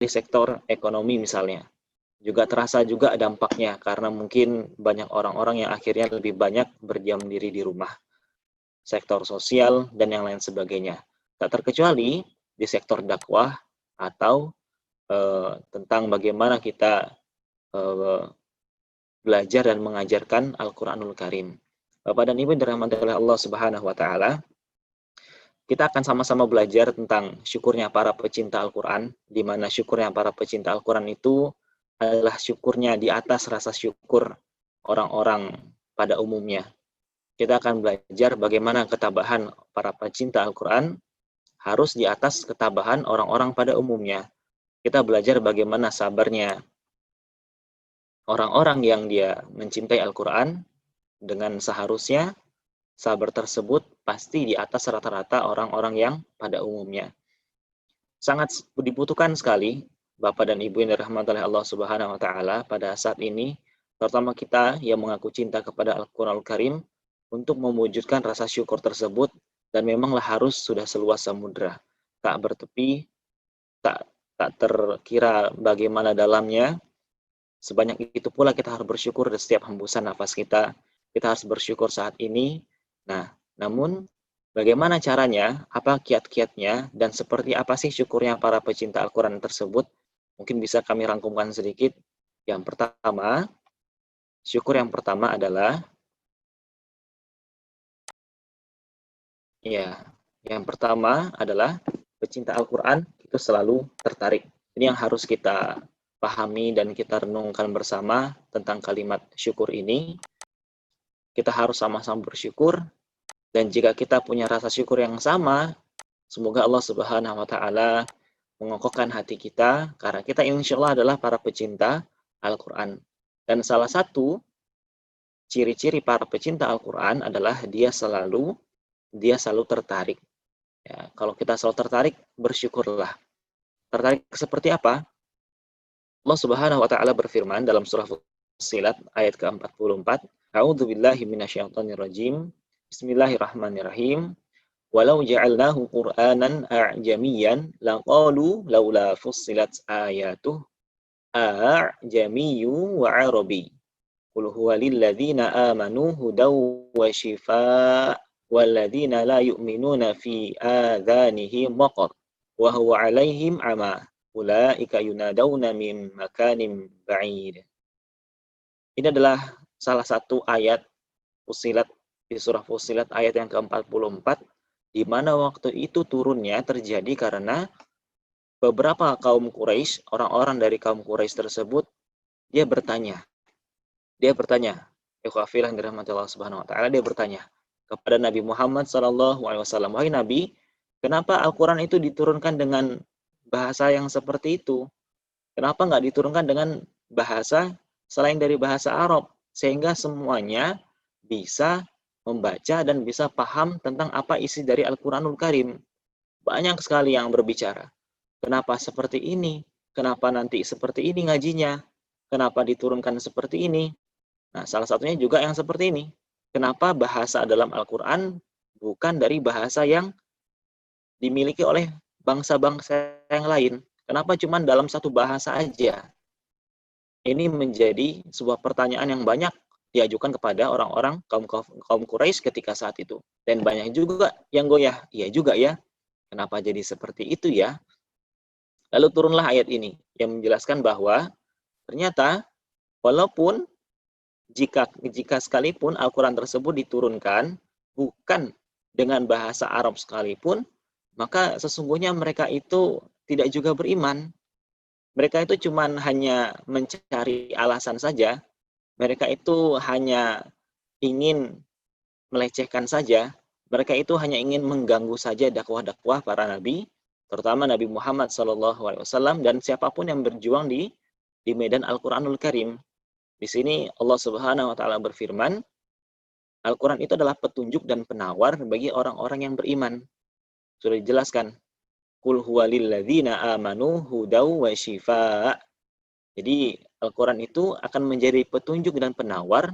di sektor ekonomi misalnya. Juga terasa juga dampaknya karena mungkin banyak orang-orang yang akhirnya lebih banyak berdiam diri di rumah. Sektor sosial dan yang lain sebagainya. Tak terkecuali di sektor dakwah atau tentang bagaimana kita eh, belajar dan mengajarkan Al-Qur'anul Karim. Bapak dan Ibu dirahmati oleh Allah Subhanahu wa taala, kita akan sama-sama belajar tentang syukurnya para pecinta Al-Quran, di mana syukurnya para pecinta Al-Quran itu adalah syukurnya di atas rasa syukur orang-orang pada umumnya. Kita akan belajar bagaimana ketabahan para pecinta Al-Quran harus di atas ketabahan orang-orang pada umumnya. Kita belajar bagaimana sabarnya orang-orang yang dia mencintai Al-Quran dengan seharusnya sabar tersebut pasti di atas rata-rata orang-orang yang pada umumnya. Sangat dibutuhkan sekali Bapak dan Ibu yang dirahmati oleh Allah Subhanahu wa taala pada saat ini, terutama kita yang mengaku cinta kepada Al-Qur'anul Karim untuk mewujudkan rasa syukur tersebut, dan memanglah harus sudah seluas samudra, tak bertepi, tak tak terkira bagaimana dalamnya. Sebanyak itu pula kita harus bersyukur di setiap hembusan nafas kita. Kita harus bersyukur saat ini. Nah, namun bagaimana caranya, apa kiat-kiatnya, dan seperti apa sih syukurnya para pecinta Al-Quran tersebut? Mungkin bisa kami rangkumkan sedikit. Yang pertama, syukur yang pertama adalah, ya, yang pertama adalah pecinta Al-Quran itu selalu tertarik. Ini yang harus kita pahami dan kita renungkan bersama tentang kalimat syukur ini. Kita harus sama-sama bersyukur, dan jika kita punya rasa syukur yang sama, semoga Allah Subhanahu wa taala mengokohkan hati kita, karena kita insya Allah adalah para pecinta Al-Quran. Dan salah satu ciri-ciri para pecinta Al-Quran adalah dia selalu tertarik. Ya, kalau kita selalu tertarik, bersyukurlah. Tertarik seperti apa? Allah Subhanahu wa taala berfirman dalam surah Fussilat ayat ke-44, A'udzu billahi minasyaitonir rajim. Bismillahirrahmanirrahim. Walau ja'alnahu Qur'anan a'jamiyyan laqalu laula fussilat ayatuh a'jamiyyu wa 'arabi. Qul huwa lil ladzina amanu hudaw wa shifaa' wal ladzina la yu'minuna fi adhanihim waqar wa huwa 'alaihim 'ama. Ulaika yunadawna min makanin ba'id. Ini adalah salah satu ayat Fussilat di surah Fussilat ayat yang ke-44, di mana waktu itu turunnya terjadi karena beberapa kaum Quraisy, orang-orang dari kaum Quraisy tersebut, dia bertanya, ikhwafillah dirahmati Allah Subhanahu wa taala, dia bertanya kepada Nabi Muhammad SAW, wahai Nabi, kenapa Al-Quran itu diturunkan dengan bahasa yang seperti itu? Kenapa nggak diturunkan dengan bahasa selain dari bahasa Arab, sehingga semuanya bisa membaca dan bisa paham tentang apa isi dari Al-Quranul Karim? Banyak sekali yang berbicara. Kenapa seperti ini? Kenapa nanti seperti ini ngajinya? Kenapa diturunkan seperti ini? Nah, salah satunya juga yang seperti ini. Kenapa bahasa dalam Al-Quran bukan dari bahasa yang dimiliki oleh bangsa-bangsa yang lain? Kenapa cuma dalam satu bahasa aja? Ini menjadi sebuah pertanyaan yang banyak diajukan kepada orang-orang kaum Quraisy ketika saat itu. Dan banyak juga yang goyah. Iya juga ya. Kenapa jadi seperti itu ya? Lalu turunlah ayat ini yang menjelaskan bahwa ternyata walaupun jika sekalipun Al-Quran tersebut diturunkan bukan dengan bahasa Arab sekalipun, maka sesungguhnya mereka itu tidak juga beriman. Mereka itu cuma hanya mencari alasan saja. Mereka itu hanya ingin melecehkan saja. Mereka itu hanya ingin mengganggu saja dakwah-dakwah para nabi, terutama Nabi Muhammad SAW, dan siapapun yang berjuang di medan Al-Quranul Karim. Di sini Allah Subhanahu wa taala berfirman, Al-Quran itu adalah petunjuk dan penawar bagi orang-orang yang beriman. Sudah dijelaskan, Qul huwa lilladzina amanu hudaw wa shifaa'. Jadi Al-Quran itu akan menjadi petunjuk dan penawar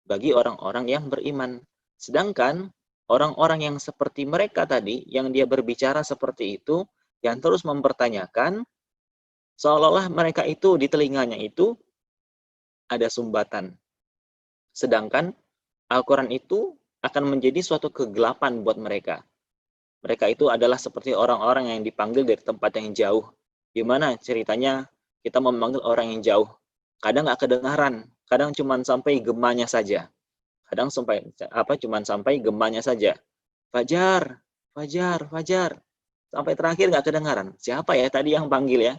bagi orang-orang yang beriman. Sedangkan orang-orang yang seperti mereka tadi, yang dia berbicara seperti itu, yang terus mempertanyakan, Seolah-olah mereka itu di telinganya itu ada sumbatan. Sedangkan Al-Quran itu akan menjadi suatu kegelapan buat mereka. Mereka itu adalah seperti orang-orang yang dipanggil dari tempat yang jauh. Gimana ceritanya kita memanggil orang yang jauh? Kadang nggak kedengaran, kadang cuma sampai gemanya saja. Kadang sampai cuman sampai gemanya saja. Fajar, Fajar, Fajar. Sampai terakhir nggak kedengaran. Siapa ya tadi yang panggil ya?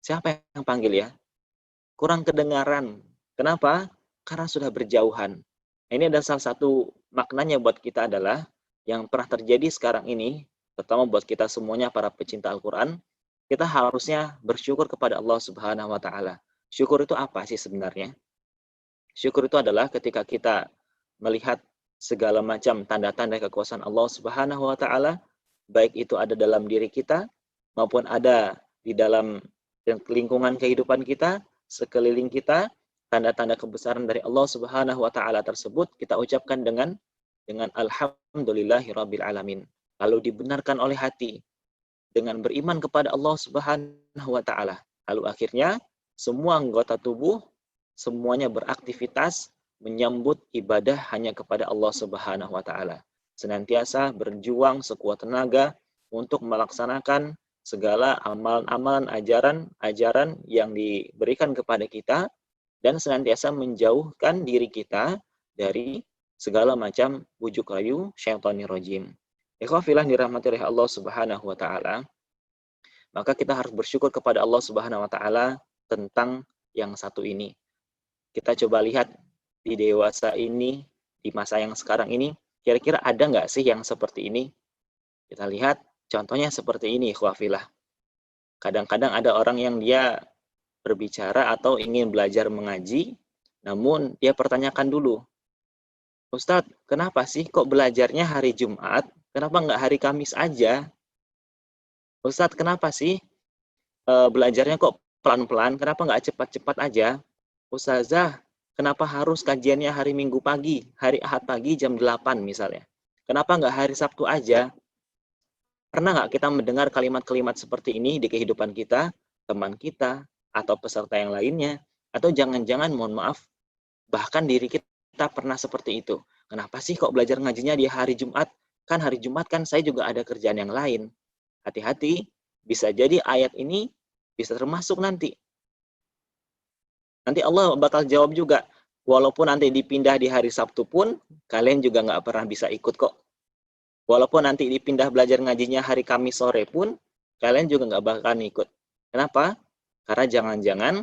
Siapa yang panggil ya? Kurang kedengaran. Kenapa? Karena sudah berjauhan. Ini ada salah satu maknanya buat kita adalah yang pernah terjadi sekarang ini, terutama buat kita semuanya para pecinta Al-Quran, kita harusnya bersyukur kepada Allah Subhanahu wa Ta'ala. Syukur itu apa sih sebenarnya? Syukur itu adalah ketika kita melihat segala macam tanda-tanda kekuasaan Allah Subhanahu wa Ta'ala, baik itu ada dalam diri kita maupun ada di dalam lingkungan kehidupan kita, sekeliling kita, tanda-tanda kebesaran dari Allah Subhanahu wa Ta'ala tersebut kita ucapkan dengan alhamdulillahirabbil alamin. Lalu dibenarkan oleh hati dengan beriman kepada Allah Subhanahu wa Ta'ala. Lalu akhirnya semua anggota tubuh semuanya beraktivitas menyambut ibadah hanya kepada Allah Subhanahu wa Ta'ala. Senantiasa berjuang sekuat tenaga untuk melaksanakan segala amalan-amalan ajaran yang diberikan kepada kita dan senantiasa menjauhkan diri kita dari segala macam bujuk rayu syaitanir rajim. Ikhwafillah dirahmati oleh Allah Subhanahu wa Ta'ala. Maka kita harus bersyukur kepada Allah Subhanahu wa Ta'ala tentang yang satu ini. Kita coba lihat di dewasa ini, di masa yang sekarang ini, kira-kira ada nggak sih yang seperti ini? Kita lihat contohnya seperti ini, ikhwafillah. Kadang-kadang ada orang yang dia berbicara atau ingin belajar mengaji, namun dia pertanyakan dulu, Ustadz, kenapa sih kok belajarnya hari Jumat? Kenapa nggak hari Kamis aja? Ustadz, kenapa sih belajarnya kok pelan-pelan? Kenapa nggak cepat-cepat aja? Ustazah, kenapa harus kajiannya hari Minggu pagi, hari Ahad pagi jam 8 misalnya? Kenapa nggak hari Sabtu aja? Pernah nggak kita mendengar kalimat-kalimat seperti ini di kehidupan kita, teman kita, atau peserta yang lainnya? Atau jangan-jangan, mohon maaf, bahkan diri kita pernah seperti itu. Kenapa sih kok belajar ngajinya di hari Jumat? Kan hari Jumat kan saya juga ada kerjaan yang lain. Hati-hati, bisa jadi ayat ini bisa termasuk nanti. Nanti Allah bakal jawab juga. Walaupun nanti dipindah di hari Sabtu pun, kalian juga nggak pernah bisa ikut kok. Walaupun nanti dipindah belajar ngajinya hari Kamis sore pun, kalian juga nggak bakal ikut. Kenapa? Karena jangan-jangan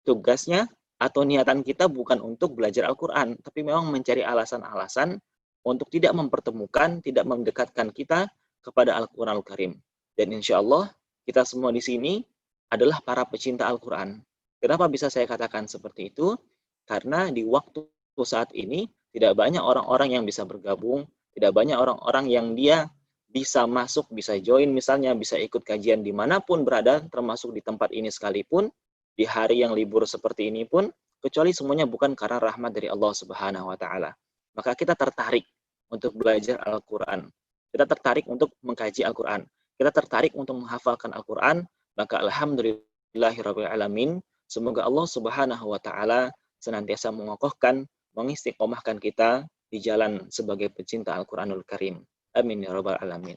tugasnya atau niatan kita bukan untuk belajar Al-Quran, tapi memang mencari alasan-alasan untuk tidak mempertemukan, tidak mendekatkan kita kepada Al-Quran Al-Karim. Dan insya Allah, kita semua di sini adalah para pecinta Al-Quran. Kenapa bisa saya katakan seperti itu? Karena di waktu saat ini, tidak banyak orang-orang yang bisa bergabung, tidak banyak orang-orang yang dia bisa masuk, bisa join misalnya, bisa ikut kajian dimanapun berada, termasuk di tempat ini sekalipun, di hari yang libur seperti ini pun, kecuali semuanya bukan karena rahmat dari Allah Subhanahu wa Ta'ala. Maka kita tertarik untuk belajar Al-Quran. Kita tertarik untuk mengkaji Al-Quran. Kita tertarik untuk menghafalkan Al-Quran. Maka alhamdulillahirabbil alamin, semoga Allah Subhanahu wa Ta'ala senantiasa mengokohkan, mengistiqomahkan kita di jalan sebagai pecinta Al-Quranul Karim. Amin ya rabbal alamin.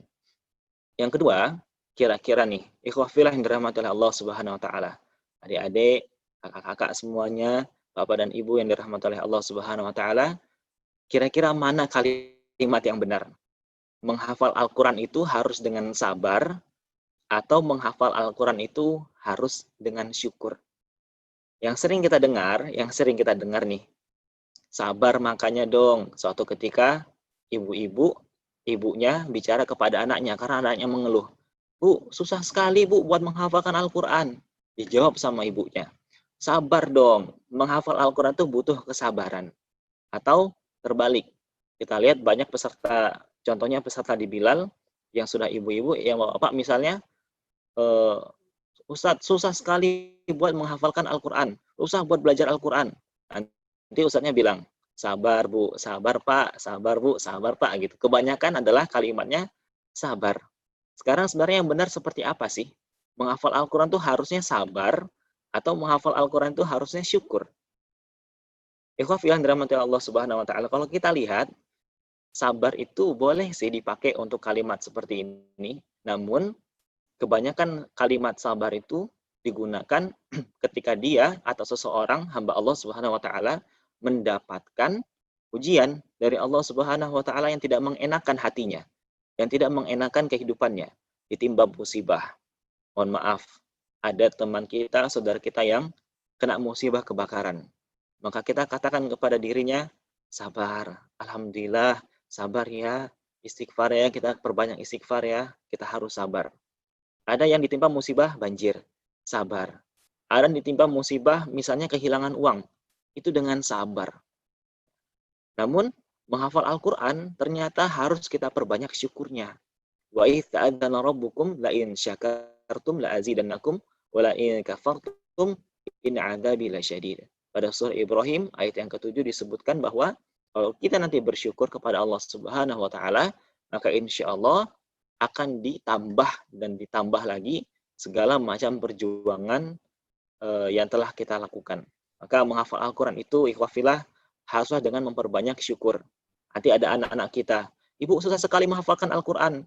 Yang kedua, kira-kira nih, ikhwafillah yang dirahmati oleh Allah Subhanahu wa Ta'ala. Adik-adik, kakak-kakak semuanya, bapak dan ibu yang dirahmati oleh Allah Subhanahu wa Ta'ala, kira-kira mana kalimat yang benar? Menghafal Al-Quran itu harus dengan sabar, atau menghafal Al-Quran itu harus dengan syukur? Yang sering kita dengar nih, sabar makanya dong, suatu ketika ibunya bicara kepada anaknya, karena anaknya mengeluh. Bu, susah sekali bu buat menghafalkan Al-Quran. Dijawab sama ibunya, sabar dong, menghafal Al-Quran itu butuh kesabaran. Atau terbalik, kita lihat banyak peserta, contohnya peserta di Bilal, yang sudah ibu-ibu, yang bapak misalnya, Ustadz, susah sekali buat menghafalkan Al-Quran, susah buat belajar Al-Quran. Nanti Ustadznya bilang, sabar bu, sabar pak, sabar bu, sabar pak, gitu. Kebanyakan adalah kalimatnya sabar. Sekarang sebenarnya yang benar seperti apa sih? Menghafal Al-Quran itu harusnya sabar, atau menghafal Al-Quran itu harusnya syukur. Ikhwah fillah dirahmati Allah Subhanahu wa taala. Kalau kita lihat, sabar itu boleh sih dipakai untuk kalimat seperti ini, namun kebanyakan kalimat sabar itu digunakan ketika dia atau seseorang hamba Allah Subhanahu wa taala mendapatkan ujian dari Allah Subhanahu wa taala yang tidak mengenakan hatinya, yang tidak mengenakan kehidupannya, ditimpa musibah. Mohon maaf, ada teman kita, saudara kita yang kena musibah kebakaran. Maka kita katakan kepada dirinya, sabar, alhamdulillah, sabar ya, istighfar ya, kita perbanyak istighfar ya, kita harus sabar. Ada yang ditimpa musibah banjir, sabar. Ada yang ditimpa musibah misalnya kehilangan uang, itu dengan sabar. Namun menghafal Al-Quran ternyata harus kita perbanyak syukurnya. Wa idz ta'adzana rabbukum la in syakartum la azidannakum wa la in kafartum in 'adzabi lasyadid. Pada surah Ibrahim ayat yang ke-7 disebutkan bahwa kalau kita nanti bersyukur kepada Allah Subhanahu wa taala, maka insyaallah akan ditambah dan ditambah lagi segala macam perjuangan yang telah kita lakukan. Maka menghafal Al-Quran itu ikhwah fillah haruslah dengan memperbanyak syukur. Nanti ada anak-anak kita, ibu susah sekali menghafalkan Al-Quran.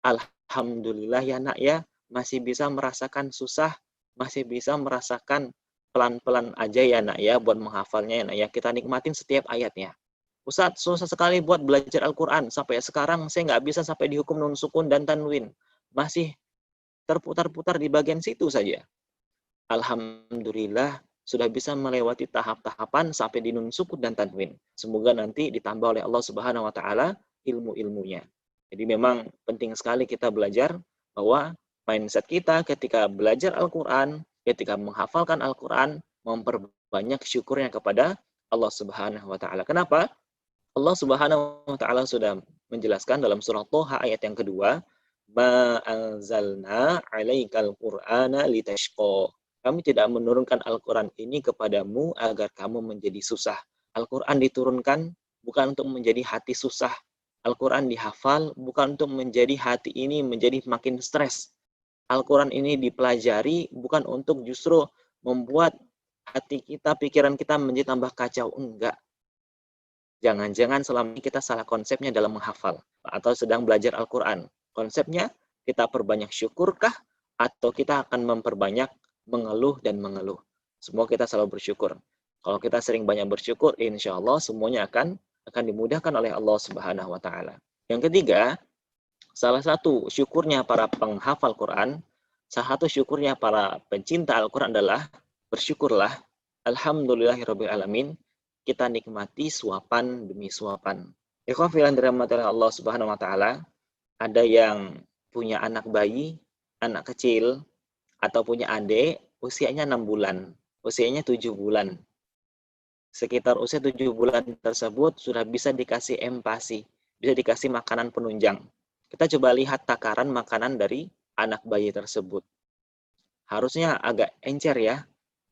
Alhamdulillah ya nak ya, masih bisa merasakan susah, masih bisa merasakan pelan-pelan aja ya nak ya buat menghafalnya ya nak ya. Kita nikmatin setiap ayatnya. Ustaz, susah sekali buat belajar Al-Quran. Sampai sekarang saya nggak bisa sampai dihukum nun sukun dan tanwin. Masih terputar-putar di bagian situ saja. Alhamdulillah sudah bisa melewati tahap-tahapan sampai di nun sukun dan tanwin. Semoga nanti ditambah oleh Allah Subhanahu wa taala ilmu-ilmunya. Jadi memang penting sekali kita belajar bahwa mindset kita ketika belajar Al-Quran, ketika menghafalkan Al-Quran, memperbanyak syukurnya kepada Allah Subhanahu wa taala. Kenapa? Allah Subhanahu wa taala sudah menjelaskan dalam surah Thaha ayat yang kedua, "Ma anzalna 'alaikal Qur'ana litashqa." Kami tidak menurunkan Al-Quran ini kepadamu agar kamu menjadi susah. Al-Quran diturunkan bukan untuk menjadi hati susah. Al-Quran dihafal bukan untuk menjadi hati ini menjadi makin stres. Al-Quran ini dipelajari bukan untuk justru membuat hati kita, pikiran kita menjadi tambah kacau. Enggak. Jangan-jangan selama ini kita salah konsepnya dalam menghafal atau sedang belajar Al-Quran. Konsepnya kita perbanyak syukurkah atau kita akan memperbanyak mengeluh dan mengeluh. Semua kita selalu bersyukur. Kalau kita sering banyak bersyukur, insya Allah semuanya akan dimudahkan oleh Allah Subhanahu wa taala. Yang ketiga, salah satu syukurnya para penghafal Quran, salah satu syukurnya para pencinta Al-Quran adalah bersyukurlah, alhamdulillahirabbil alamin, kita nikmati suapan demi suapan. Ikhwah fillah dirahmati Allah Subhanahu wa taala, ada yang punya anak bayi, anak kecil, atau punya adik, usianya 6 bulan, usianya 7 bulan. Sekitar usia 7 bulan tersebut sudah bisa dikasih empasi, bisa dikasih makanan penunjang. Kita coba lihat takaran makanan dari anak bayi tersebut. Harusnya agak encer ya,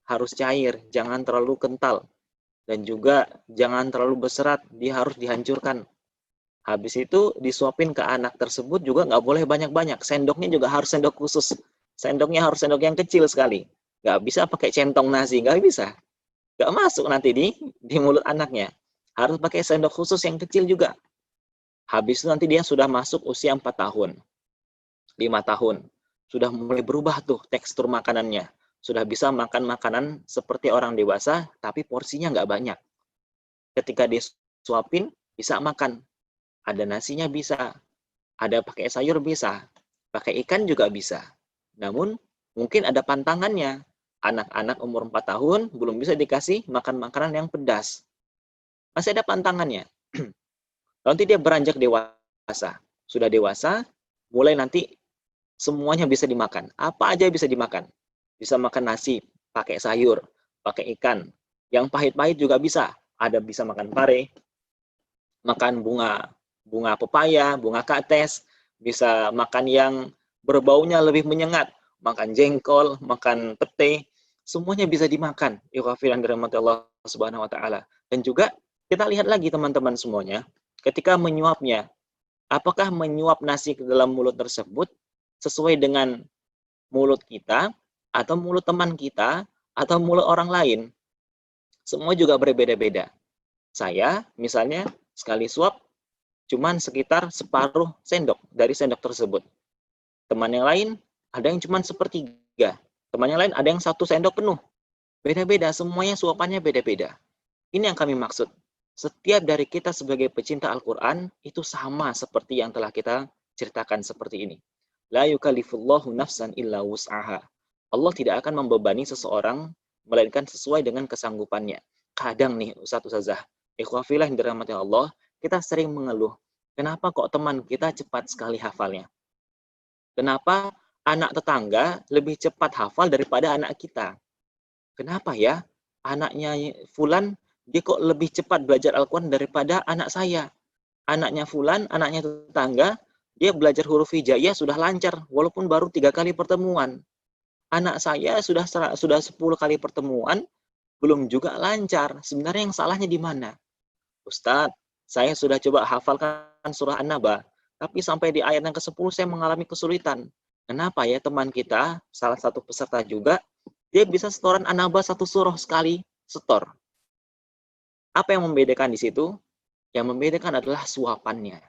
harus cair, jangan terlalu kental. Dan juga jangan terlalu berserat, dia harus dihancurkan. Habis itu disuapin ke anak tersebut juga nggak boleh banyak-banyak. Sendoknya juga harus sendok khusus. Sendoknya harus sendok yang kecil sekali. Nggak bisa pakai centong nasi, nggak bisa. Nggak masuk nanti di mulut anaknya. Harus pakai sendok khusus yang kecil juga. Habis itu nanti dia sudah masuk usia 4 tahun. 5 tahun. Sudah mulai berubah tuh tekstur makanannya. Sudah bisa makan makanan seperti orang dewasa, tapi porsinya nggak banyak. Ketika disuapin, bisa makan. Ada nasinya bisa. Ada pakai sayur bisa. Pakai ikan juga bisa. Namun, mungkin ada pantangannya. Anak-anak umur 4 tahun belum bisa dikasih makan makanan yang pedas. Masih ada pantangannya. Nanti dia beranjak dewasa. Sudah dewasa, mulai nanti semuanya bisa dimakan. Apa aja bisa dimakan. Bisa makan nasi, pakai sayur, pakai ikan. Yang pahit-pahit juga bisa. Ada bisa makan pare, makan bunga pepaya, bunga kates, bisa makan yang berbaunya lebih menyengat, makan jengkol, makan pete, semuanya bisa dimakan. Ikhwafil dirahmati Allah Subhanahu wa taala. Dan juga kita lihat lagi teman-teman semuanya, ketika menyuapnya, apakah menyuap nasi ke dalam mulut tersebut sesuai dengan mulut kita, atau mulut teman kita, atau mulut orang lain. Semua juga berbeda-beda. Saya, misalnya, sekali suap, cuman sekitar separuh sendok dari sendok tersebut. Teman yang lain, ada yang cuman sepertiga. Teman yang lain, ada yang 1 sendok penuh. Beda-beda, semuanya suapannya beda-beda. Ini yang kami maksud. Setiap dari kita sebagai pecinta Al-Quran, itu sama seperti yang telah kita ceritakan seperti ini. La yukallifullahu nafsan illa wus'aha. Allah tidak akan membebani seseorang, melainkan sesuai dengan kesanggupannya. Kadang nih, Ustazah, ikhwafillah yang dirahmati Allah, kita sering mengeluh. Kenapa kok teman kita cepat sekali hafalnya? Kenapa anak tetangga lebih cepat hafal daripada anak kita? Kenapa ya? Anaknya Fulan, dia kok lebih cepat belajar Al-Quran daripada anak saya. Anaknya Fulan, anaknya tetangga, dia belajar huruf hijaiyah sudah lancar, walaupun baru 3 kali pertemuan. Anak saya sudah 10 kali pertemuan, belum juga lancar. Sebenarnya yang salahnya di mana? Ustadz, saya sudah coba hafalkan surah An-Naba, tapi sampai di ayat yang ke-10 saya mengalami kesulitan. Kenapa ya teman kita, salah satu peserta juga, dia bisa setoran An-Naba 1 surah sekali setor. Apa yang membedakan di situ? Yang membedakan adalah suapannya.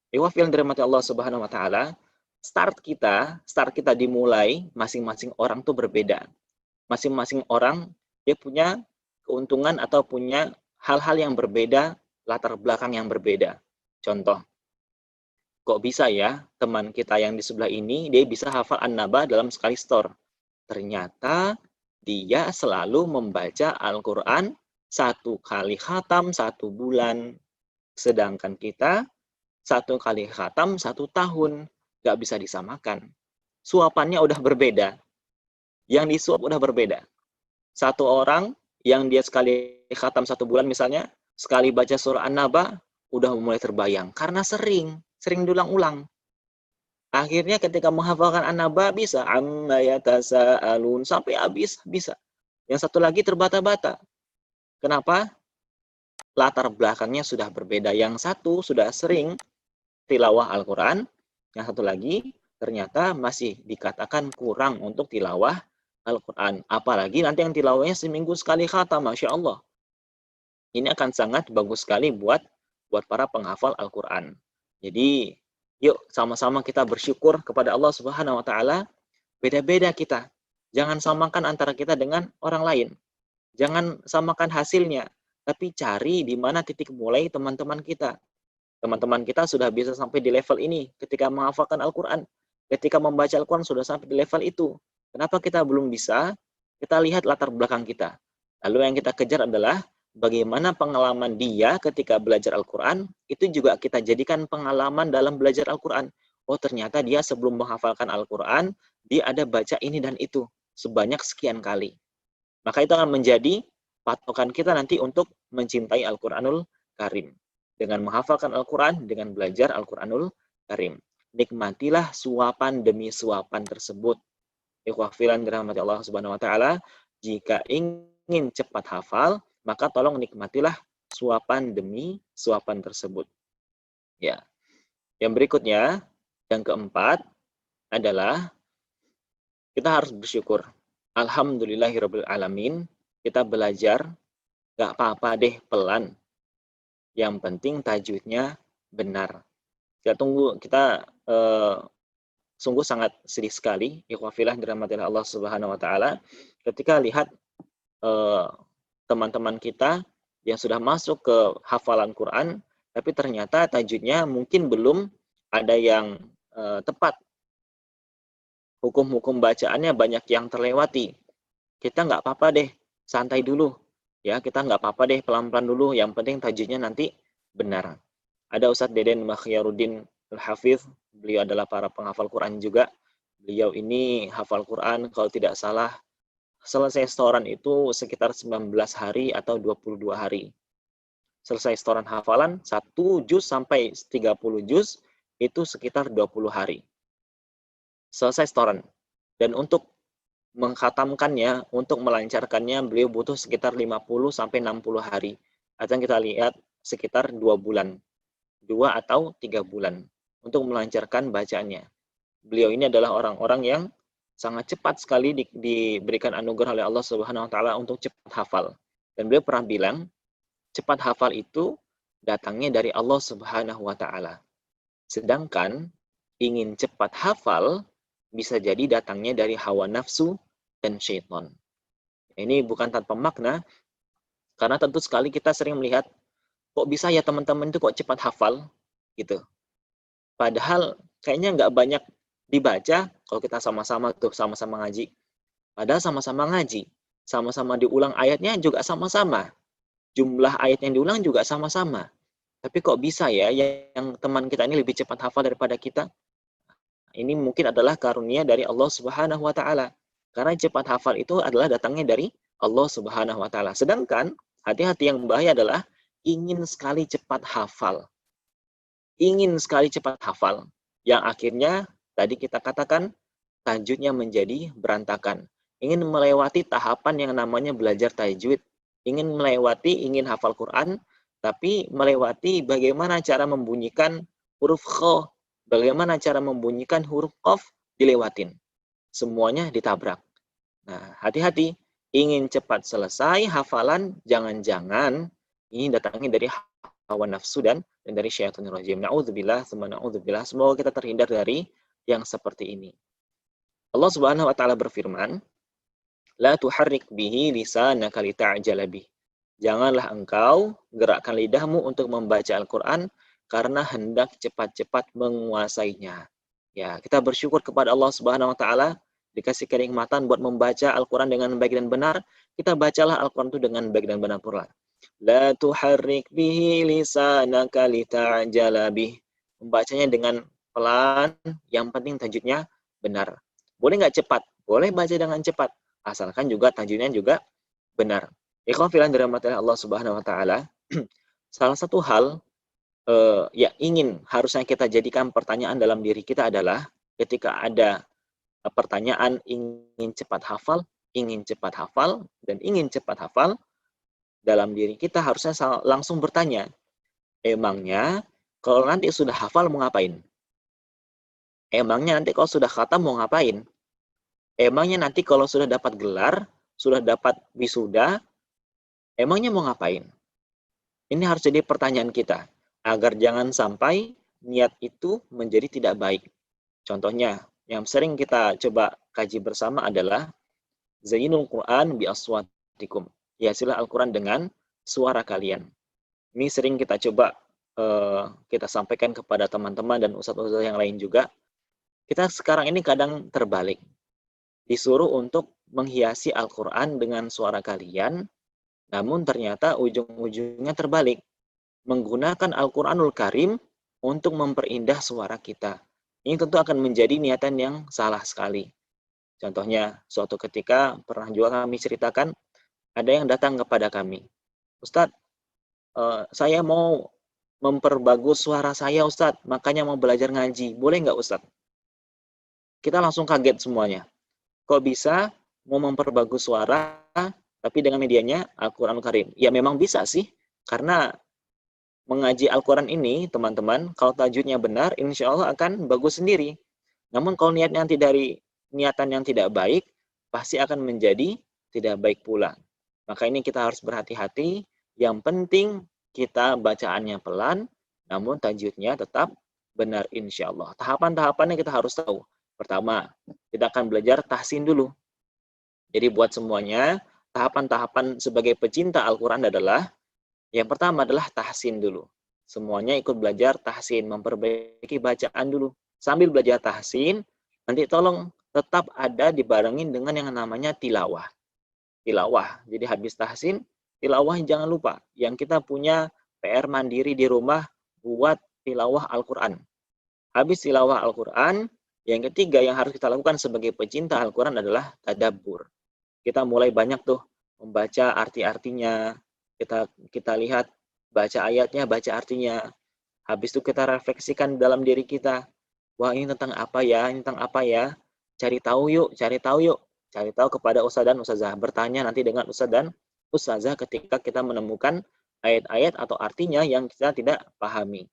Ikhwafil yang dirahmati Allah Subhanahu wa taala, start kita dimulai masing-masing orang tuh berbeda. Masing-masing orang dia punya keuntungan atau punya hal-hal yang berbeda, latar belakang yang berbeda. Contoh, kok bisa ya teman kita yang di sebelah ini dia bisa hafal An-Naba dalam sekali setor? Ternyata dia selalu membaca Al-Quran 1 kali khatam 1 bulan. Sedangkan kita 1 kali khatam 1 tahun. Gak bisa disamakan. Suapannya udah berbeda. Yang disuap udah berbeda. Satu orang yang dia sekali khatam 1 bulan misalnya, sekali baca surah An-Naba, udah mulai terbayang. Karena sering diulang-ulang. Akhirnya ketika menghafalkan An-Naba bisa amma yatasaalun sampai habis bisa. Yang satu lagi terbata-bata. Kenapa? Latar belakangnya sudah berbeda. Yang satu sudah sering tilawah Al-Quran, yang satu lagi ternyata masih dikatakan kurang untuk tilawah Al-Quran. Apalagi nanti yang tilawahnya seminggu sekali khatam, Masya Allah. Ini akan sangat bagus sekali buat para penghafal Al-Quran. Jadi, yuk sama-sama kita bersyukur kepada Allah Subhanahu wa taala. Beda-beda kita. Jangan samakan antara kita dengan orang lain. Jangan samakan hasilnya, tapi cari di mana titik mulai teman-teman kita. Teman-teman kita sudah bisa sampai di level ini ketika menghafalkan Al-Quran. Ketika membaca Al-Quran sudah sampai di level itu. Kenapa kita belum bisa? Kita lihat latar belakang kita. Lalu yang kita kejar adalah bagaimana pengalaman dia ketika belajar Al-Quran, itu juga kita jadikan pengalaman dalam belajar Al-Quran. Oh ternyata dia sebelum menghafalkan Al-Quran, dia ada baca ini dan itu sebanyak sekian kali. Maka itu akan menjadi patokan kita nanti untuk mencintai Al-Quranul Karim. Dengan menghafalkan Al-Quran, dengan belajar Al-Quranul Karim. Nikmatilah suapan demi suapan tersebut. Ikhwahfilan dirahmati Allah Subhanahu wa taala, jika ingin cepat hafal, maka tolong nikmatilah suapan demi suapan tersebut. Ya. Yang berikutnya, yang keempat adalah kita harus bersyukur. Alhamdulillahirabbil alamin, kita belajar gak apa-apa deh pelan. Yang penting tajwidnya benar. Kita sungguh sangat sedih sekali, ikhwafillah dirahmatillah Allah Subhanahu wa taala, ketika lihat teman-teman kita yang sudah masuk ke hafalan Quran, tapi ternyata tajwidnya mungkin belum ada yang tepat. Hukum-hukum bacaannya banyak yang terlewati. Kita nggak apa-apa deh, santai dulu. Ya, kita nggak apa-apa deh, pelan-pelan dulu. Yang penting tajwidnya nanti benar. Ada Ustadz Deden Makhyaruddin Al-Hafiz, beliau adalah para penghafal Quran juga. Beliau ini hafal Quran, kalau tidak salah, selesai setoran itu sekitar 19 hari atau 22 hari. Selesai setoran hafalan, 1 juz sampai 30 juz, itu sekitar 20 hari. Selesai setoran. Dan untuk mengkhatamkannya, untuk melancarkannya, beliau butuh sekitar 50 sampai 60 hari. Atau kita lihat sekitar 2 bulan. 2 atau 3 bulan untuk melancarkan bacaannya. Beliau ini adalah orang-orang yang sangat cepat sekali diberikan anugerah oleh Allah Subhanahu wa taala untuk cepat hafal. Dan beliau pernah bilang, cepat hafal itu datangnya dari Allah Subhanahu wa taala. Sedangkan ingin cepat hafal bisa jadi datangnya dari hawa nafsu dan syaitan. Ini bukan tanpa makna, karena tentu sekali kita sering melihat, kok bisa ya teman-teman itu kok cepat hafal gitu. Padahal kayaknya nggak banyak dibaca kalau kita sama-sama tuh sama-sama ngaji. Padahal sama-sama ngaji, sama-sama diulang ayatnya juga sama-sama. Jumlah ayat yang diulang juga sama-sama. Tapi kok bisa ya yang teman kita ini lebih cepat hafal daripada kita? Ini mungkin adalah karunia dari Allah Subhanahu wa taala. Karena cepat hafal itu adalah datangnya dari Allah Subhanahu wa taala. Sedangkan hati-hati yang bahaya adalah ingin sekali cepat hafal. Ingin sekali cepat hafal. Yang akhirnya tadi kita katakan tajwidnya menjadi berantakan. Ingin melewati tahapan yang namanya belajar tajwid. Ingin hafal Quran, tapi melewati bagaimana cara membunyikan huruf kha, bagaimana cara membunyikan huruf qaf, dilewatin. Semuanya ditabrak. Nah, hati-hati. Ingin cepat selesai hafalan, jangan-jangan ini datangnya dari hawa nafsu dan dari syaitanir rajim. Na'udzubillah, na'udzubillah. Semoga kita terhindar dari yang seperti ini. Allah Subhanahu wa taala berfirman, "La tuharrik bihi lisanaka lita'jala bih." Janganlah engkau gerakkan lidahmu untuk membaca Al-Qur'an karena hendak cepat-cepat menguasainya. Ya, kita bersyukur kepada Allah Subhanahu wa taala dikasih kenikmatan buat membaca Al-Qur'an dengan baik dan benar. Kita bacalah Al-Qur'an itu dengan baik dan benar pula. La tuharrik bihi lisanaka lita'jala bih. Membacanya dengan pelan, yang penting tajwidnya benar. Boleh nggak cepat? Boleh baca dengan cepat, asalkan juga tajwidnya juga benar. Ikhwan fillah dirahmati Allah Subhanahu wa taala. Salah satu hal harusnya kita jadikan pertanyaan dalam diri kita adalah ketika ada pertanyaan ingin cepat hafal, dan ingin cepat hafal, dalam diri kita harusnya langsung bertanya, emangnya kalau nanti sudah hafal mau ngapain? Emangnya nanti kalau sudah khatam mau ngapain? Emangnya nanti kalau sudah dapat gelar, sudah dapat wisuda, emangnya mau ngapain? Ini harus jadi pertanyaan kita, agar jangan sampai niat itu menjadi tidak baik. Contohnya, yang sering kita coba kaji bersama adalah Zainul Quran bi aswatikum. Hiasilah Al-Quran dengan suara kalian. Ini sering kita coba kita sampaikan kepada teman-teman dan ustadz-ustadz yang lain juga. Kita sekarang ini kadang terbalik. Disuruh untuk menghiasi Al-Quran dengan suara kalian, namun ternyata ujung-ujungnya terbalik. Menggunakan Al-Quranul Karim untuk memperindah suara kita. Ini tentu akan menjadi niatan yang salah sekali. Contohnya, suatu ketika pernah juga kami ceritakan, ada yang datang kepada kami. Ustadz, saya mau memperbagus suara saya Ustadz, makanya mau belajar ngaji. Boleh nggak Ustadz? Kita langsung kaget semuanya. Kok bisa mau memperbagus suara, tapi dengan medianya Al-Quranul Karim? Ya memang bisa sih, karena mengaji Al-Quran ini, teman-teman, kalau tajwidnya benar, insya Allah akan bagus sendiri. Namun kalau niatnya nanti dari niatan yang tidak baik, pasti akan menjadi tidak baik pula. Maka ini kita harus berhati-hati. Yang penting kita bacaannya pelan, namun tajwidnya tetap benar insya Allah. Tahapan-tahapannya kita harus tahu. Pertama, kita akan belajar tahsin dulu. Jadi buat semuanya, tahapan-tahapan sebagai pecinta Al-Quran adalah yang pertama adalah tahsin dulu. Semuanya ikut belajar tahsin, memperbaiki bacaan dulu. Sambil belajar tahsin, nanti tolong tetap ada dibarengin dengan yang namanya tilawah. Tilawah. Jadi habis tahsin, tilawah jangan lupa. Yang kita punya PR mandiri di rumah buat tilawah Al-Quran. Habis tilawah Al-Quran, yang ketiga yang harus kita lakukan sebagai pecinta Al-Quran adalah tadabbur. Kita mulai banyak tuh membaca arti-artinya, kita lihat, baca ayatnya, baca artinya. Habis itu kita refleksikan dalam diri kita. Wah, ini tentang apa ya? Ini tentang apa ya? Cari tahu yuk, cari tahu yuk. Cari tahu kepada ustadz dan ustazah. Bertanya nanti dengan ustadz dan ustazah ketika kita menemukan ayat-ayat atau artinya yang kita tidak pahami.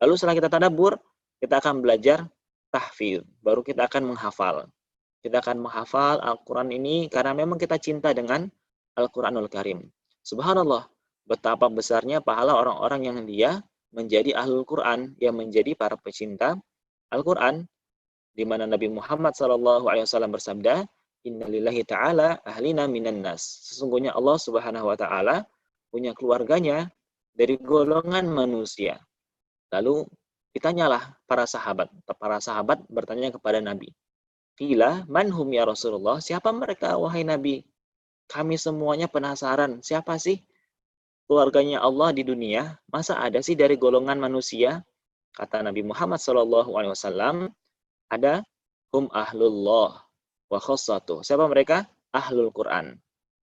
Lalu setelah kita tadabbur, kita akan belajar tahfidz. Baru kita akan menghafal. Kita akan menghafal Al-Quran ini karena memang kita cinta dengan Al-Quranul Karim. Subhanallah, betapa besarnya pahala orang-orang yang dia menjadi ahlul Quran, yang menjadi para pecinta Al-Quran, di mana Nabi Muhammad SAW bersabda, Innalillahi ta'ala ahlina minan nas. Sesungguhnya Allah Subhanahu wa ta'ala punya keluarganya dari golongan manusia. Lalu ditanyalah para sahabat. Para sahabat bertanya kepada Nabi, Qila manhum ya Rasulullah, siapa mereka wahai Nabi? Kami semuanya penasaran, siapa sih keluarganya Allah di dunia? Masa ada sih dari golongan manusia? Kata Nabi Muhammad SAW, ada hum ahlullah wa khassatuh. Siapa mereka? Ahlul Quran.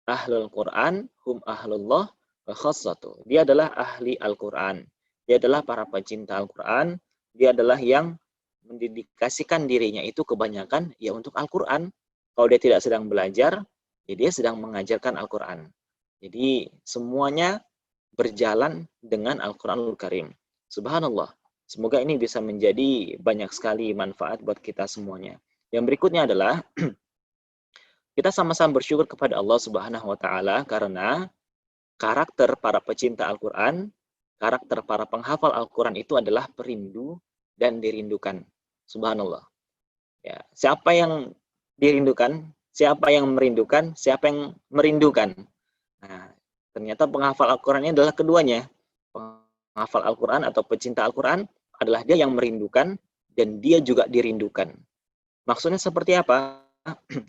Ahlul Quran, hum ahlullah wa khassatuh. Dia adalah ahli Al-Quran. Dia adalah para pecinta Al-Quran. Dia adalah yang mendedikasikan dirinya itu kebanyakan ya untuk Al-Quran. Kalau dia tidak sedang belajar, ya dia sedang mengajarkan Al-Quran. Jadi semuanya berjalan dengan Al-Quranul Karim. Subhanallah. Semoga ini bisa menjadi banyak sekali manfaat buat kita semuanya. Yang berikutnya adalah kita sama-sama bersyukur kepada Allah Subhanahu wa taala karena karakter para pecinta Al-Qur'an, karakter para penghafal Al-Qur'an itu adalah perindu dan dirindukan. Subhanallah. Ya, siapa yang dirindukan? Siapa yang merindukan? Siapa yang merindukan? Nah, ternyata penghafal Al-Qur'an ini adalah keduanya. Penghafal Al-Qur'an atau pecinta Al-Qur'an adalah dia yang merindukan dan dia juga dirindukan. Maksudnya seperti apa?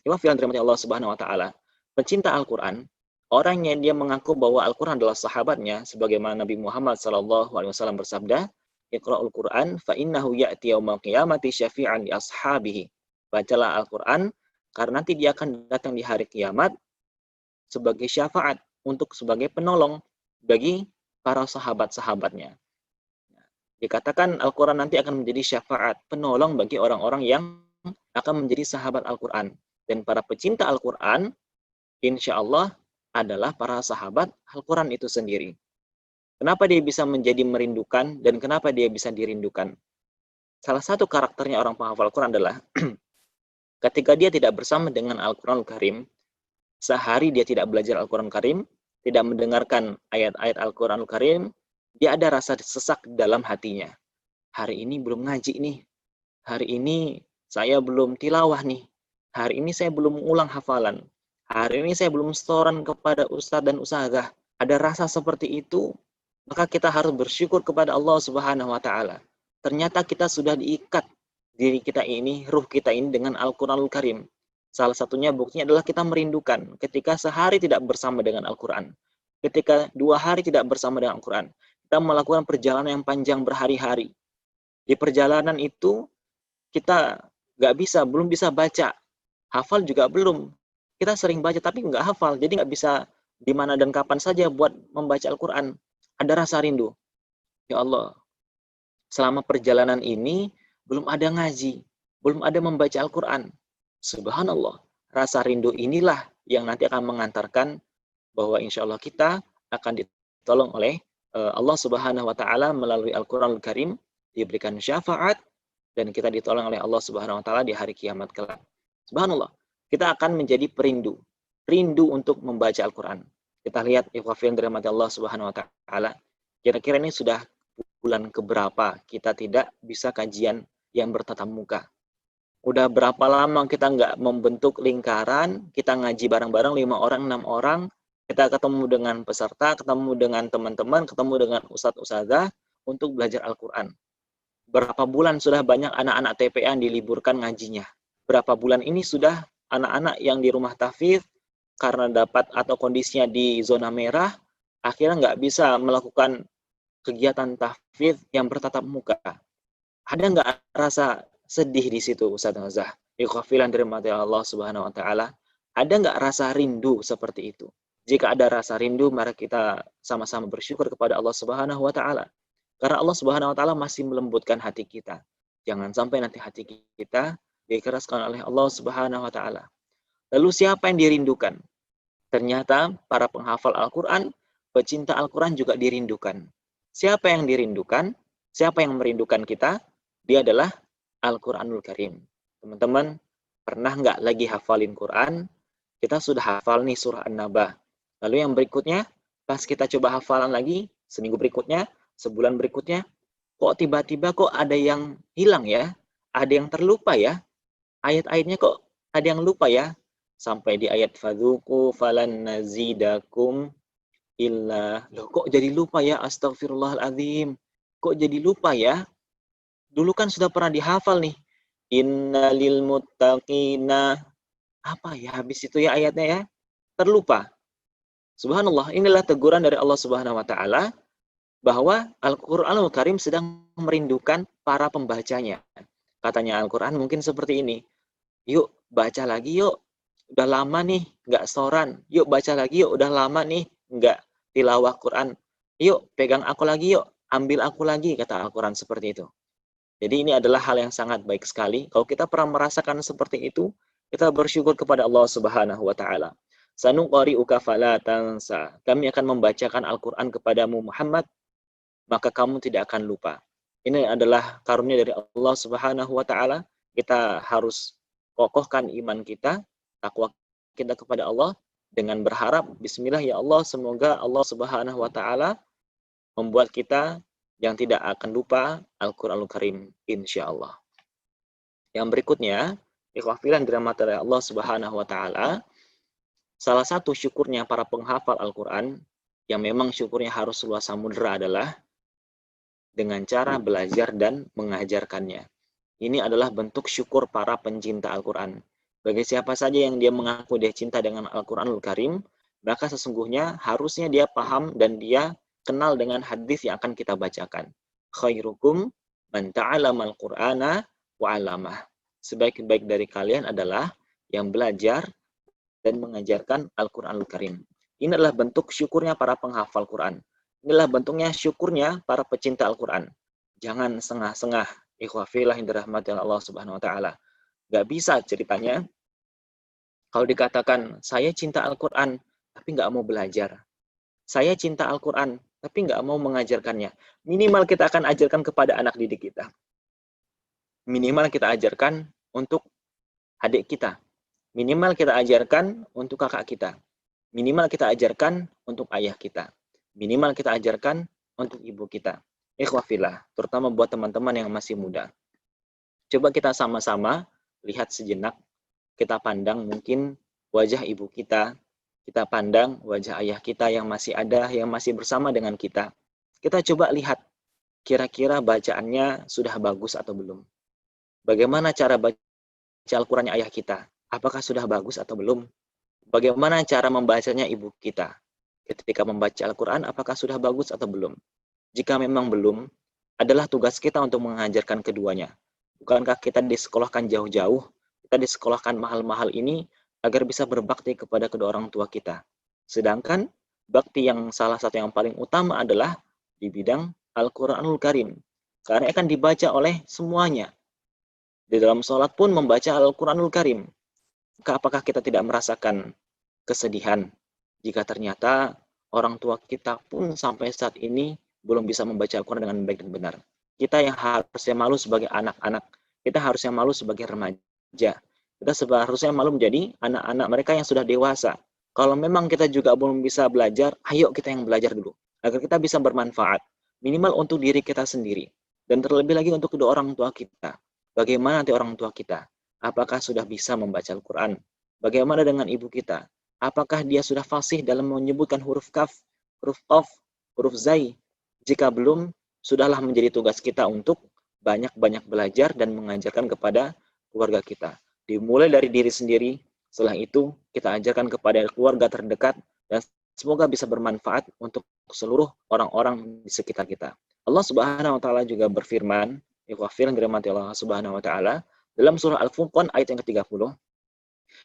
Imam Filan dirahmati Allah Subhanahu wa taala. Pecinta Al-Qur'an, orang yang dia mengaku bahwa Al-Qur'an adalah sahabatnya, sebagaimana Nabi Muhammad SAW bersabda, Iqra'ul Qur'an fa innahu ya'ti yaumal qiyamati syafi'an li ashabihi. Bacalah Al-Qur'an karena nanti dia akan datang di hari kiamat sebagai syafaat, sebagai penolong bagi para sahabat-sahabatnya. Dikatakan Al-Quran nanti akan menjadi syafaat, penolong bagi orang-orang yang akan menjadi sahabat Al-Quran. Dan para pecinta Al-Quran, insya Allah adalah para sahabat Al-Quran itu sendiri. Kenapa dia bisa menjadi merindukan dan kenapa dia bisa dirindukan? Salah satu karakternya orang penghafal Al-Quran adalah ketika dia tidak bersama dengan Al-Quran Al-Karim, sehari dia tidak belajar Al-Quran Al-Karim, tidak mendengarkan ayat-ayat Al-Quran Al-Karim, dia ada rasa sesak dalam hatinya. Hari ini belum ngaji nih. Hari ini saya belum tilawah nih. Hari ini saya belum mengulang hafalan. Hari ini saya belum setoran kepada ustadz dan ustazah. Ada rasa seperti itu, maka kita harus bersyukur kepada Allah Subhanahu wa taala. Ternyata kita sudah diikat diri kita ini, ruh kita ini dengan Al-Qur'anul Karim. Salah satunya buktinya adalah kita merindukan ketika sehari tidak bersama dengan Al-Qur'an. Ketika 2 hari tidak bersama dengan Al-Qur'an. Kita melakukan perjalanan yang panjang berhari-hari. Di perjalanan itu kita belum bisa baca. Hafal juga belum. Kita sering baca tapi nggak hafal. Jadi nggak bisa di mana dan kapan saja buat membaca Al-Quran. Ada rasa rindu. Ya Allah, selama perjalanan ini belum ada ngaji. Belum ada membaca Al-Quran. Subhanallah. Rasa rindu inilah yang nanti akan mengantarkan bahwa insya Allah kita akan ditolong oleh Allah Subhanahu wa taala melalui Al-Qur'anul Karim, diberikan syafaat dan kita ditolong oleh Allah Subhanahu wa taala di hari kiamat kelak. Subhanallah. Kita akan menjadi rindu untuk membaca Al-Qur'an. Kita lihat ikhwafil dirahmati Allah Subhanahu wa taala. Kira-kira ini sudah bulan keberapa kita tidak bisa kajian yang bertatap muka. Udah berapa lama kita nggak membentuk lingkaran, kita ngaji bareng-bareng 5 orang, 6 orang, kita ketemu dengan peserta, ketemu dengan teman-teman, ketemu dengan ustadz ustazah untuk belajar Al-Quran. Berapa bulan sudah banyak anak-anak TPA yang diliburkan ngajinya. Berapa bulan ini sudah anak-anak yang di rumah tahfidz karena dapat atau kondisinya di zona merah, akhirnya nggak bisa melakukan kegiatan tahfidz yang bertatap muka. Ada nggak rasa sedih di situ, Ustaz Nazah? Ikhwafilan dirahmati Allah Subhanahu wa taala. Ada nggak rasa rindu seperti itu? Jika ada rasa rindu, mari kita sama-sama bersyukur kepada Allah Subhanahu wa taala. Karena Allah Subhanahu wa taala masih melembutkan hati kita. Jangan sampai nanti hati kita dikeraskan oleh Allah Subhanahu wa taala. Lalu siapa yang dirindukan? Ternyata para penghafal Al-Qur'an, pecinta Al-Qur'an juga dirindukan. Siapa yang dirindukan? Siapa yang merindukan kita? Dia adalah Al-Qur'anul Karim. Teman-teman, Pernah nggak lagi hafalin Quran, kita sudah hafal nih surah An-Naba. Lalu yang berikutnya, pas kita coba hafalan lagi, seminggu berikutnya, sebulan berikutnya, kok tiba-tiba kok ada yang hilang ya? Ada yang terlupa ya? Ayat-ayatnya kok ada yang lupa ya? Sampai di ayat fadzuku falan nazidakum illa. Loh, kok jadi lupa ya? Astagfirullahaladzim. Kok jadi lupa ya? Dulu kan sudah pernah dihafal nih. Innalil muttaqina. Apa ya habis itu ya ayatnya ya? Terlupa. Subhanallah, inilah teguran dari Allah Subhanahu wa taala bahwa Al-Qur'anul Karim sedang merindukan para pembacanya. Katanya Al-Qur'an mungkin seperti ini. Yuk baca lagi yuk. Udah lama nih nggak setoran. Yuk baca lagi yuk. Udah lama nih nggak tilawah Quran. Yuk pegang aku lagi yuk. Ambil aku lagi, kata Al-Quran seperti itu. Jadi ini adalah hal yang sangat baik sekali. Kalau kita pernah merasakan seperti itu, kita bersyukur kepada Allah Subhanahu wa taala. Sanuqari'uka fala tansa. Kami akan membacakan Al-Qur'an kepadamu Muhammad, maka kamu tidak akan lupa. Ini adalah karunia dari Allah Subhanahu wa taala. Kita harus kokohkan iman kita, takwa kita kepada Allah dengan berharap bismillah ya Allah, semoga Allah Subhanahu wa taala membuat kita yang tidak akan lupa Al-Qur'anul Karim insyaallah. Yang berikutnya, ikhwah fillah dirahmati oleh Allah Subhanahu wa taala, salah satu syukurnya para penghafal Al-Qur'an yang memang syukurnya harus luas samudera adalah dengan cara belajar dan mengajarkannya. Ini adalah bentuk syukur para pencinta Al-Qur'an. Bagi siapa saja yang dia mengaku dia cinta dengan Al-Qur'anul Karim, maka sesungguhnya harusnya dia paham dan dia kenal dengan hadis yang akan kita bacakan. Khairukum man ta'allama al-Qur'ana wa 'allamah. Sebaik-baik dari kalian adalah yang belajar dan mengajarkan Al-Qur'anul Karim. Ini adalah bentuk syukurnya para penghafal Quran. Inilah bentuknya syukurnya para pecinta Al-Quran. Jangan sengah-sengah. Ikhwah fillah yang dirahmati Allah Subhanahu wa taala. Gak bisa ceritanya kalau dikatakan saya cinta Al-Quran tapi nggak mau belajar. Saya cinta Al-Quran tapi nggak mau mengajarkannya. Minimal kita akan ajarkan kepada anak didik kita. Minimal kita ajarkan untuk adik kita. Minimal kita ajarkan untuk kakak kita. Minimal kita ajarkan untuk ayah kita. Minimal kita ajarkan untuk ibu kita. Ikhwah fillah, terutama buat teman-teman yang masih muda. Coba kita sama-sama lihat sejenak, kita pandang mungkin wajah ibu kita pandang wajah ayah kita yang masih ada, yang masih bersama dengan kita. Kita coba lihat, kira-kira bacaannya sudah bagus atau belum. Bagaimana cara baca Al-Qurannya ayah kita? Apakah sudah bagus atau belum? Bagaimana cara membacanya ibu kita? Ketika membaca Al-Quran, apakah sudah bagus atau belum? Jika memang belum, adalah tugas kita untuk mengajarkan keduanya. Bukankah kita disekolahkan jauh-jauh? Kita disekolahkan mahal-mahal ini agar bisa berbakti kepada kedua orang tua kita. Sedangkan bakti yang salah satu yang paling utama adalah di bidang Al-Quranul Karim. Karena akan dibaca oleh semuanya. Di dalam sholat pun membaca Al-Quranul Karim. Apakah kita tidak merasakan kesedihan jika ternyata orang tua kita pun sampai saat ini belum bisa membaca Al-Quran dengan baik dan benar? Kita yang harusnya malu sebagai anak-anak, kita harusnya malu sebagai remaja, kita seharusnya malu menjadi anak-anak mereka yang sudah dewasa. Kalau memang kita juga belum bisa belajar, ayo kita yang belajar dulu. Agar kita bisa bermanfaat. Minimal untuk diri kita sendiri. Dan terlebih lagi untuk kedua orang tua kita. Bagaimana nanti orang tua kita? Apakah sudah bisa membaca Al-Quran? Bagaimana dengan ibu kita? Apakah dia sudah fasih dalam menyebutkan huruf kaf, huruf qaf, huruf zai? Jika belum, sudahlah menjadi tugas kita untuk banyak-banyak belajar dan mengajarkan kepada keluarga kita. Dimulai dari diri sendiri, setelah itu kita ajarkan kepada keluarga terdekat, dan semoga bisa bermanfaat untuk seluruh orang-orang di sekitar kita. Allah Subhanahu wa taala juga berfirman, ikhwah fillah dirahmati Allah Subhanahu wa taala, dalam surah Al-Furqan ayat yang ke-30.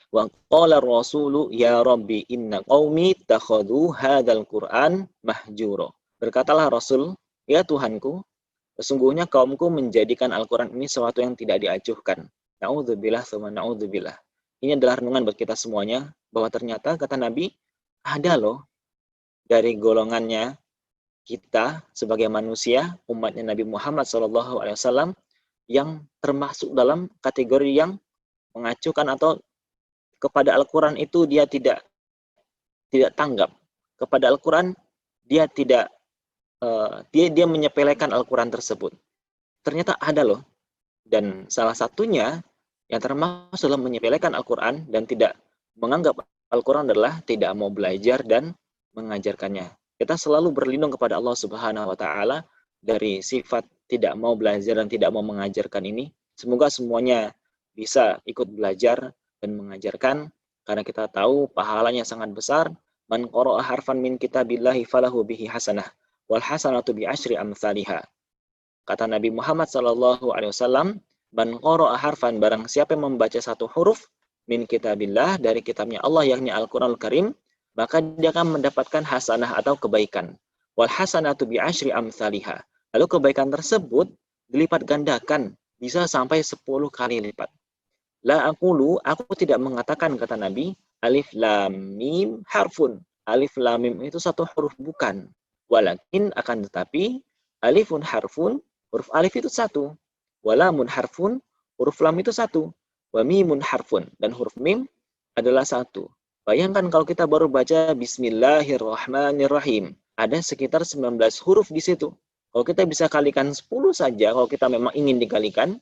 Wa qala ar-rasulu ya rabbi inna qaumi takhadhu hadzal Qur'an mahjura. Berkatalah Rasul, ya Tuhanku, sesungguhnya kaumku menjadikan Al-Quran ini sesuatu yang tidak diacuhkan. Na'udzubillah, sama na'udzubillah. Ini adalah renungan buat kita semuanya, bahwa ternyata, kata Nabi, ada loh dari golongannya kita sebagai manusia, umatnya Nabi Muhammad SAW, yang termasuk dalam kategori yang mengacukan atau kepada Al-Quran itu dia tidak tanggap. Kepada Al-Quran dia tidak dia menyepelekan Al-Quran tersebut. Ternyata ada loh. Dan salah satunya yang termasuk dalam menyepelekan Al-Quran dan tidak menganggap Al-Quran adalah tidak mau belajar dan mengajarkannya. Kita selalu berlindung kepada Allah Subhanahu wa taala dari sifat tidak mau belajar dan tidak mau mengajarkan ini. Semoga semuanya bisa ikut belajar dan mengajarkan karena kita tahu pahalanya sangat besar. Man qara'a harfan min kitabillahi falahu bihi hasanah wal hasanatu bi asyri amsalihha. Kata Nabi Muhammad sallallahu alaihi wasallam, man qara'a harfan, barang siapa yang membaca satu huruf min kitabillah, dari kitabnya Allah yakni Al-Qur'anul Karim, maka dia akan mendapatkan hasanah atau kebaikan. Wal hasanatu bi asyri amsalihha. Lalu kebaikan tersebut dilipat gandakan, bisa sampai 10 kali lipat. La aqulu, aku tidak mengatakan, kata Nabi, alif lam mim harfun. Alif lam mim itu satu huruf, bukan. Walakin, akan tetapi, alifun harfun, huruf alif itu satu. Walamun harfun, huruf lam itu satu. Wa mimun harfun, dan huruf mim adalah satu. Bayangkan kalau kita baru baca Bismillahirrahmanirrahim. Ada sekitar 19 huruf di situ. Kalau kita bisa kalikan 10 saja, kalau kita memang ingin dikalikan,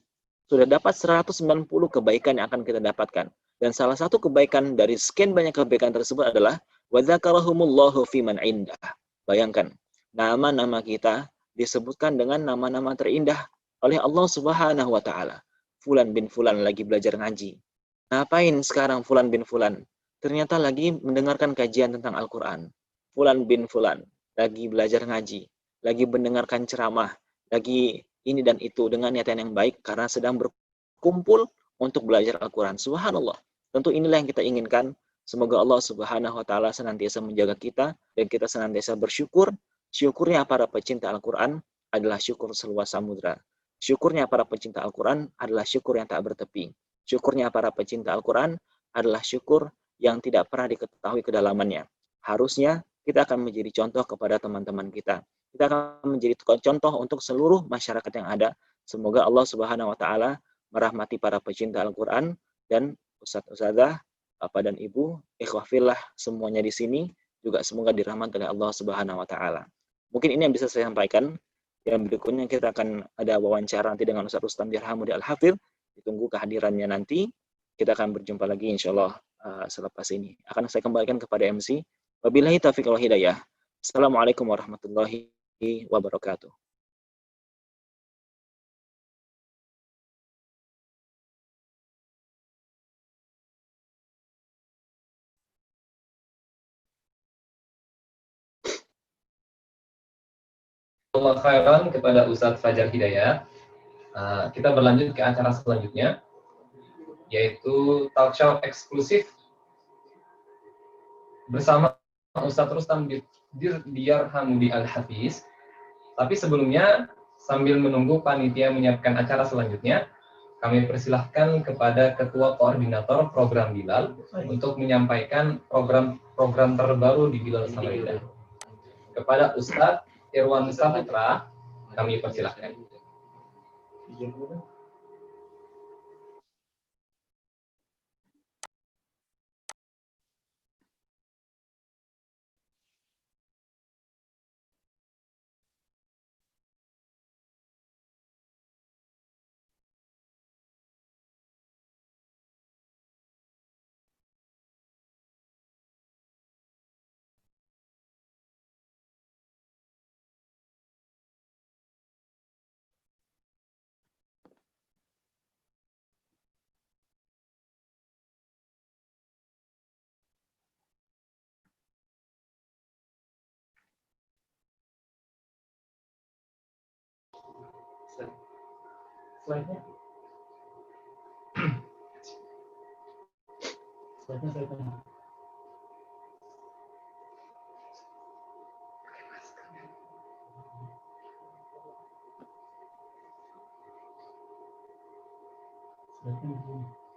sudah dapat 190 kebaikan yang akan kita dapatkan. Dan salah satu kebaikan dari sekian banyak kebaikan tersebut adalah وَذَكَرَهُمُ فِي مَنْ عِنْدَهُ. Bayangkan, nama-nama kita disebutkan dengan nama-nama terindah oleh Allah Subhanahu wa taala. Fulan bin Fulan lagi belajar ngaji. Ngapain sekarang Fulan bin Fulan? Ternyata lagi mendengarkan kajian tentang Al-Qur'an. Fulan bin Fulan lagi belajar ngaji, lagi mendengarkan ceramah, lagi ini dan itu dengan niatan yang baik karena sedang berkumpul untuk belajar Al-Quran. Subhanallah. Tentu inilah yang kita inginkan. Semoga Allah Subhanahu wa taala senantiasa menjaga kita dan kita senantiasa bersyukur. Syukurnya para pecinta Al-Quran adalah syukur seluas samudra. Syukurnya para pecinta Al-Quran adalah syukur yang tak bertepi. Syukurnya para pecinta Al-Quran adalah syukur yang tidak pernah diketahui kedalamannya. Harusnya kita akan menjadi contoh kepada teman-teman kita. Kita akan menjadi contoh untuk seluruh masyarakat yang ada. Semoga Allah Subhanahu wa taala merahmati para pecinta Al-Qur'an dan ustadz-ustadzah, Bapak dan Ibu, ikhwah fillah semuanya di sini juga semoga dirahmati oleh Allah Subhanahu wa taala. Mungkin ini yang bisa saya sampaikan. Yang berikutnya kita akan ada wawancara nanti dengan Ustaz Rustam Dirhamudi Al-Hafidh. Ditunggu kehadirannya nanti. Kita akan berjumpa lagi insyaallah selepas ini. Akan saya kembalikan kepada MC. Wabillahi taufiq wal hidayah. Assalamualaikum warahmatullahi wabarakatuh. Allah khairan kepada Ustadz Fajar Hidayat. Kita berlanjut ke acara selanjutnya, yaitu talk show eksklusif bersama Ustadz Rustam Dirhamudi Al-Hafiz. Tapi sebelumnya, sambil menunggu panitia menyiapkan acara selanjutnya, kami persilahkan kepada Ketua Koordinator Program Bilal untuk menyampaikan program terbaru di Bilal Samarinda. Kepada Ustadz Irwan Saputra, kami persilahkan. Slide-nya. Slide-nya. Slide-nya.